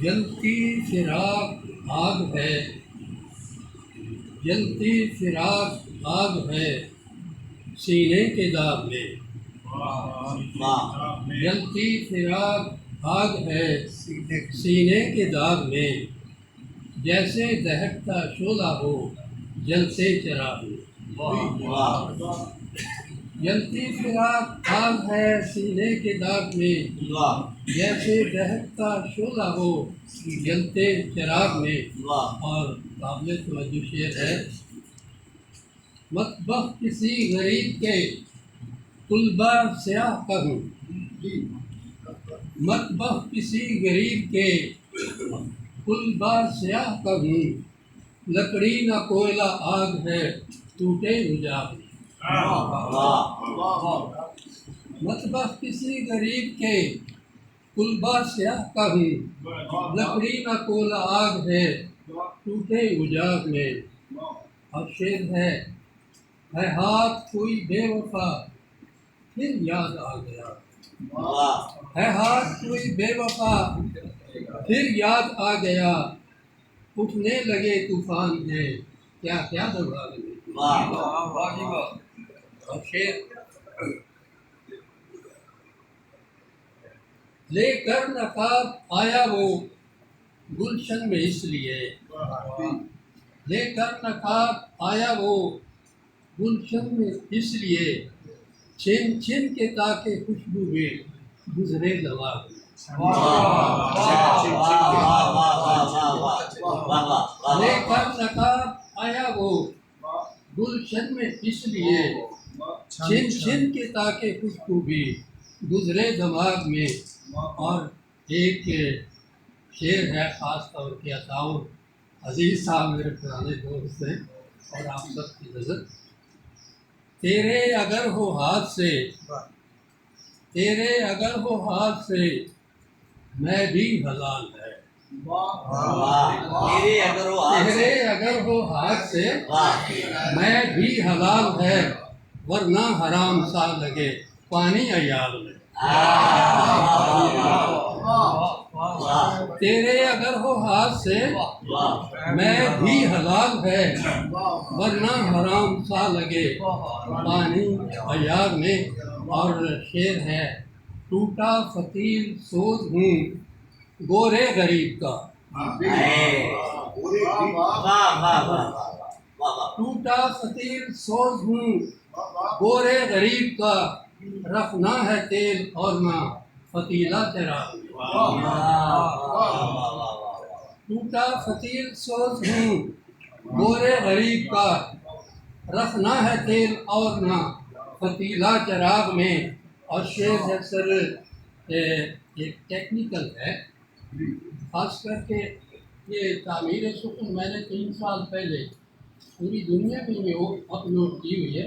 جلتی فراق آگ ہے، جلتی فراق آگ ہے سینے کے داغ میں، جلتی فراق آگ ہے سینے کے داغ میں، جیسے دہکتا شعلہ ہو جلتے چراغ میں۔ جلتی فراق آگ ہے سینے کے داغ میں، جیسے دہکتا شعلہ ہو جلتے چراغ میں۔ اور قابل توجہ شعر ہے، مطبخ کسی غریب کے طلبہ سیاہ کا ہوں، مطبخ کسی غریب کے طلبہ سیاہ کا ہوں، لکڑی نہ کوئلہ آگ ہے ٹوٹے حجاب میں۔ مطبخ کسی غریب کے طلبہ سیاہ کا ہوں، لکڑی نہ کوئلہ آگ ہے ٹوٹے حجاب میں۔ اور شعر ہے ہاتھ کوئی بے وفا پھر یاد آ گیا، ہے ہاتھ کوئی بے وفا پھر یاد آ گیا، اٹھنے لگے طوفان ہے کیا کیا دبا لگے۔ اور شعر لے کر نقاب آیا وہ گلشن میں اس لیے، لے کر نقاب آیا وہ گلشن میں اس لیے، چھن چھن کے تاکہ خوشبو میں گزرے زماں میں۔ لے کر نقاب آیا وہ گلشن میں اس لیے، چھن چھن کے تاکہ خوشبو بھی گزرے دماغ میں۔ اور ایک شعر ہے خاص طور پہ عطاؤر عزیز صاحب میرے پرانے دوست ہیں اور آپ سب کی نظر، تیرے اگر ہو ہاتھ سے، تیرے اگر ہو ہاتھ سے میں بھی حلال ہے، تیرے اگر ہو ہاتھ سے میں بھی حلال ہے، ورنہ حرام سا لگے پانی عیال میں۔ تیرے اگر ہو ہاتھ سے میں بھی حلال ہے، ورنہ حرام سا لگے پانی عیال میں۔ اور شعر ہے ٹوٹا فتیل سوز ہوں گورے غریب کا، ٹوٹا فتیل سوز ہوں گورے غریب کا، رکھنا ہے تیل اور نہ فتیلہ چراغ میں۔ ٹوٹا فتیل سوز ہوں گورے غریب کا، رکھنا ہے تیل اور نہ فتیلہ چراغ میں۔ اور شعر ہے سر ایک ٹیکنیکل ہے، خاص کر کے یہ تعمیر سکون میں نے 3 سال پہلے پوری دنیا میں یہ اپلوڈ کی ہوئی ہے،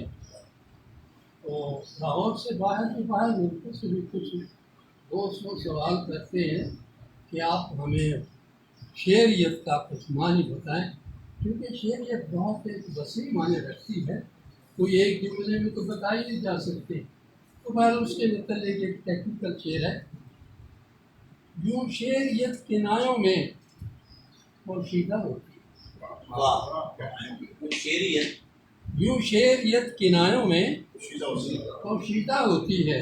تو لاہور سے باہر کے باہر ملکوں سے بھی کچھ دوست لوگ سوال کرتے ہیں کہ آپ ہمیں شعریت کا کچھ معنی بتائیں، کیونکہ شعریت بہت ایک وسیع معنی رکھتی ہے، کوئی ایک جملے میں تو بتائی نہیں جا سکتی۔ تو بہر اس کے متعلق ایک ٹیکنیکل شعر ہے، یوں شعریت کنایوں میں پوشیدہ ہوتی ہے، یوں شعریت کنایوں میں پوشیدہ ہوتی ہے،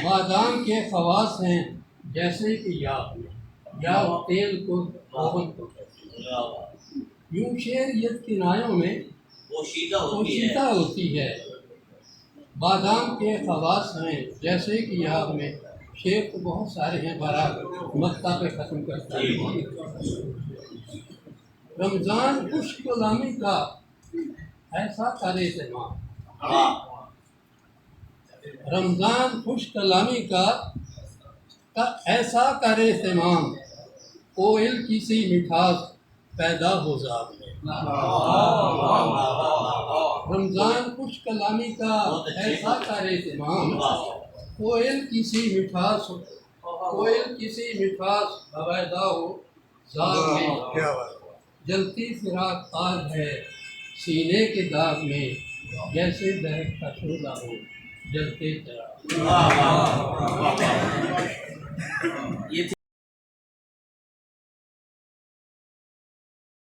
بادام کے خواص ہیں جیسے کہ یاغ میں، یاغ تیل کو روغن کو کہتے ہیں۔ یوں شعریت کنایوں میں پوشیدہ ہوتی ہے، بادام کے خواص ہیں جیسے کہ یاغ میں۔ شعر تو بہت سارے ہیں، بہرحال مقطع پہ ختم کرتا ہے۔ رمضان خوش غلامی کا ایسا کر اہتمام، رمضان خوش کلامی کا ایسا کر اہتمام، کوئل کی سی مٹھاس پیدا ہو ذات میں۔ رمضان خوش کلامی کا ایسا کر اہتمام، کوئل کی سی مٹھاس، کوئل کی سی مٹھاس پیدا ہو ذات میں۔ جلتی فراق آگ ہے سینے کے داغ میں، جیسے دہکتا شعلہ ہو جلتے چراغ۔ یہ تھی